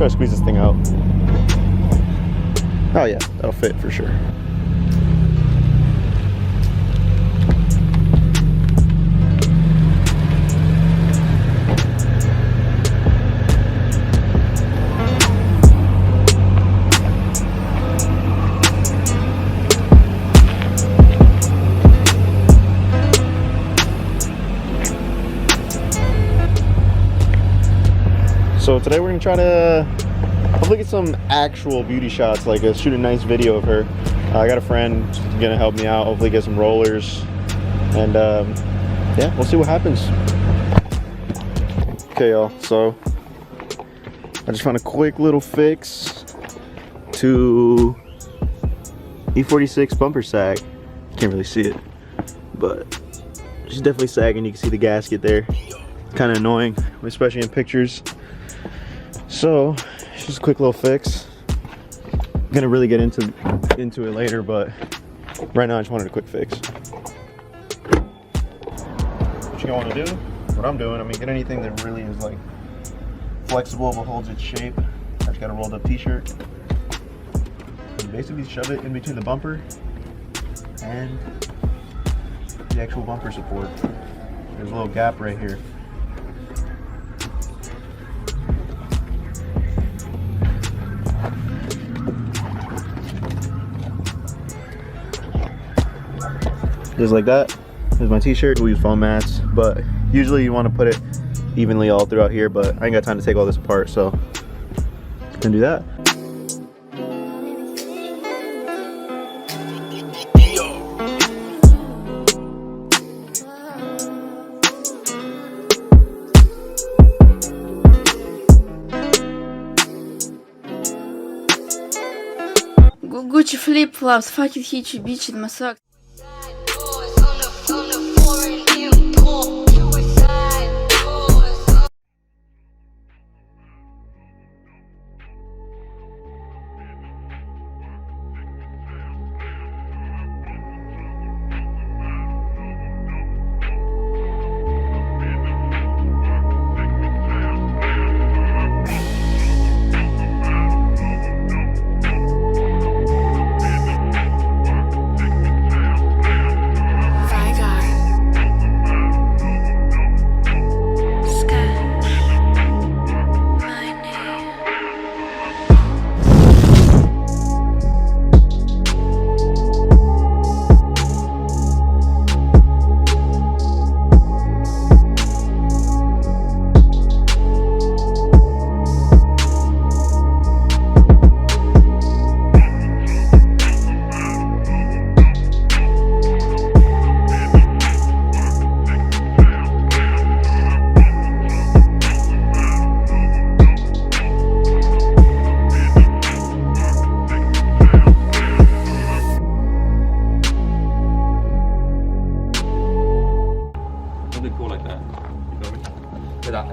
try to squeeze this thing out. Oh yeah, that'll fit for sure. So today we're gonna try to hopefully get some actual beauty shots, like shoot a nice video of her. I got a friend who's gonna help me out, hopefully get some rollers, and yeah, we'll see what happens. Okay y'all, so I just found a quick little fix to E46 bumper sag. Can't really see it, but she's definitely sagging. You can see the gasket there. Kind of annoying, especially in pictures. So it's just a quick little fix. I'm gonna really get into it later, but right now I just wanted a quick fix. What you want to do? What I'm doing, I mean, get anything that really is like flexible but holds its shape. I just got a rolled up t-shirt. And basically shove it in between the bumper and the actual bumper support. There's a little gap right here. Just like that. Here's my t-shirt. We use foam mats, but usually you want to put it evenly all throughout here, but I ain't got time to take all this apart, so I'm gonna do that. Gucci flip-flops, fucking hitchy bitch in my socks.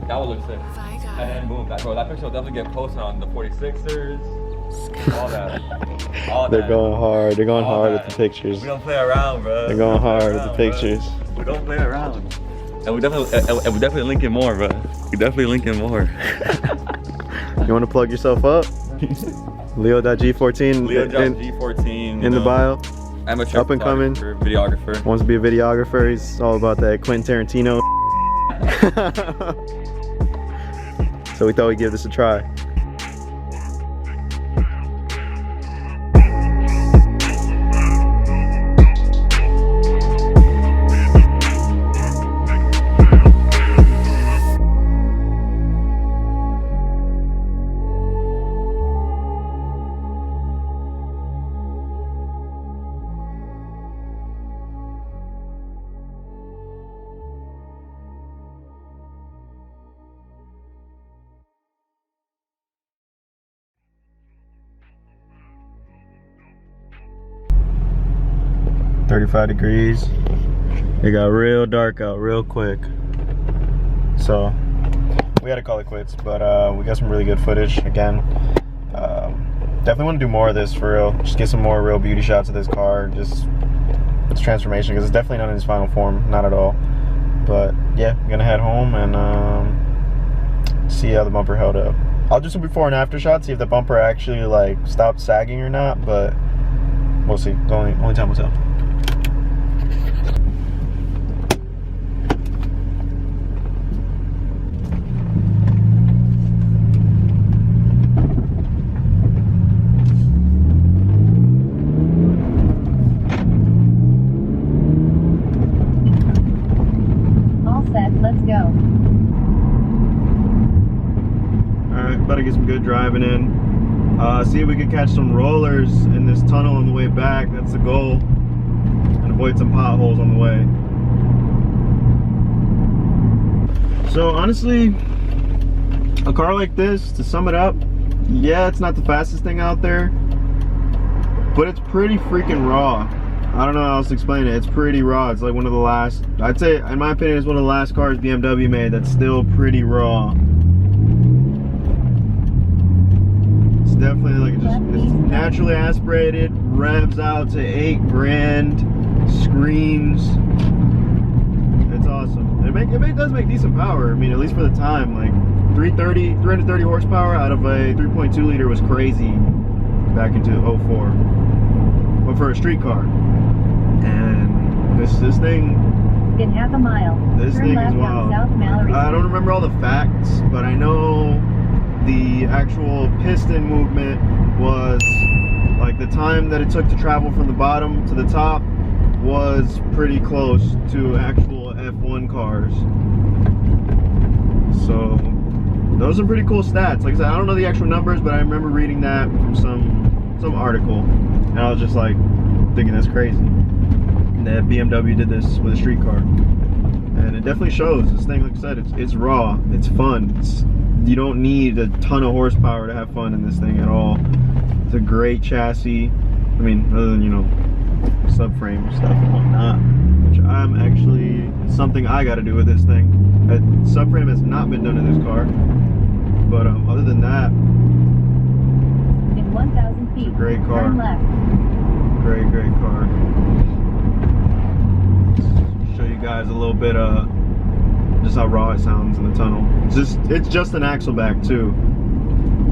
That would look sick. And then boom, bro, that picture will definitely get posted on the 46ers. All that. They're going hard. They're going hard with the pictures. We don't play around, bro. They're going hard with the pictures. We don't play around. And we definitely linking more, bro. We definitely linking more. You want to plug yourself up? Leo.G14. Leo.G14. In the bio. Amateur up and coming videographer. Wants to be a videographer. He's all about that Quentin Tarantino. So we thought we'd give this a try. .35 degrees. It got real dark out real quick, so we had to call it quits, but we got some really good footage again. Definitely want to do more of this for real, just get some more real beauty shots of this car, just its transformation, because it's definitely not in its final form, not at all. But yeah, I'm gonna head home and see how the bumper held up. I'll do some before and after shots, see if the bumper actually like stopped sagging or not, but we'll see. The only time will tell. Let's go. Alright, about to get some good driving in. See if we can catch some rollers in this tunnel on the way back. That's the goal. And avoid some potholes on the way. So honestly, a car like this, to sum it up, yeah, it's not the fastest thing out there, but it's pretty freaking raw. I don't know how else to explain it. It's pretty raw. It's like one of the last, I'd say, in my opinion, it's one of the last cars BMW made that's still pretty raw. It's definitely like it's naturally aspirated, revs out to 8 grand, screams. It's awesome. It does make decent power. I mean, at least for the time, like 330 horsepower out of a 3.2 liter was crazy back into 04. But for a street car. And this thing, in half a mile, this thing is wild. I don't remember all the facts, but I know the actual piston movement was like the time that it took to travel from the bottom to the top was pretty close to actual F1 cars. So those are pretty cool stats. Like I said, I don't know the actual numbers, but I remember reading that from some article, and I was just like thinking that's crazy that BMW did this with a street car. And it definitely shows. This thing, like I said, it's raw, it's fun. You don't need a ton of horsepower to have fun in this thing at all. It's a great chassis. I mean, other than, you know, subframe stuff and whatnot, which I'm actually, something I got to do with this thing. That subframe has not been done in this car, but other than that, in 1,000 feet, it's a great car. Turn left. Great car. Show you guys a little bit just how raw it sounds in the tunnel. It's just an axle back too.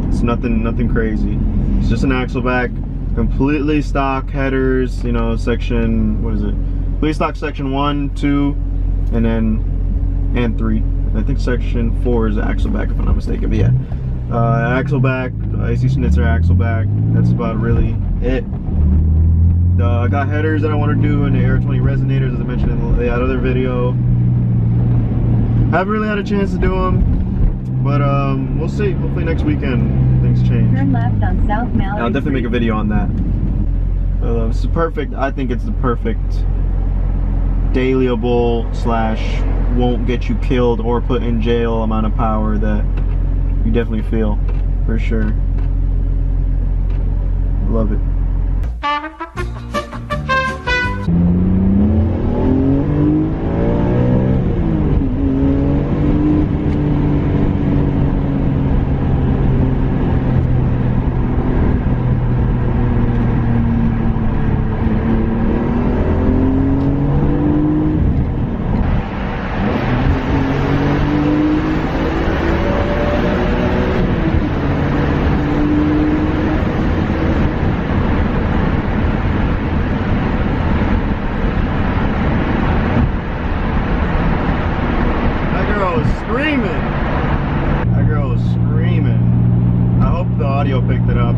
It's nothing crazy. It's just an axle back, completely stock headers, you know, section, what is it? Completely stock section 1, 2, and 3. I think section 4 is the axle back if I'm not mistaken, but yeah. Axle back, AC Schnitzer axle back, that's about really it. I got headers that I want to do in the Air 20 resonators, as I mentioned in the other video. Haven't really had a chance to do them, but we'll see. Hopefully next weekend things change. Turn left on South Mallory. I'll definitely make a video on that. This is perfect. I think it's the perfect dailyable / won't get you killed or put in jail amount of power that you definitely feel, for sure. Love it. That girl was screaming. I hope the audio picked it up.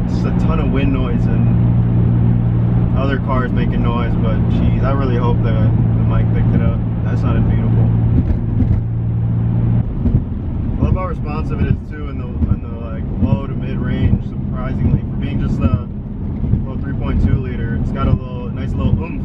Just a ton of wind noise and other cars making noise, but geez, I really hope the mic picked it up. That sounded beautiful. I love how responsive it is too in the like low to mid range. Surprisingly, for being just a little 3.2 liter, it's got a nice little oomph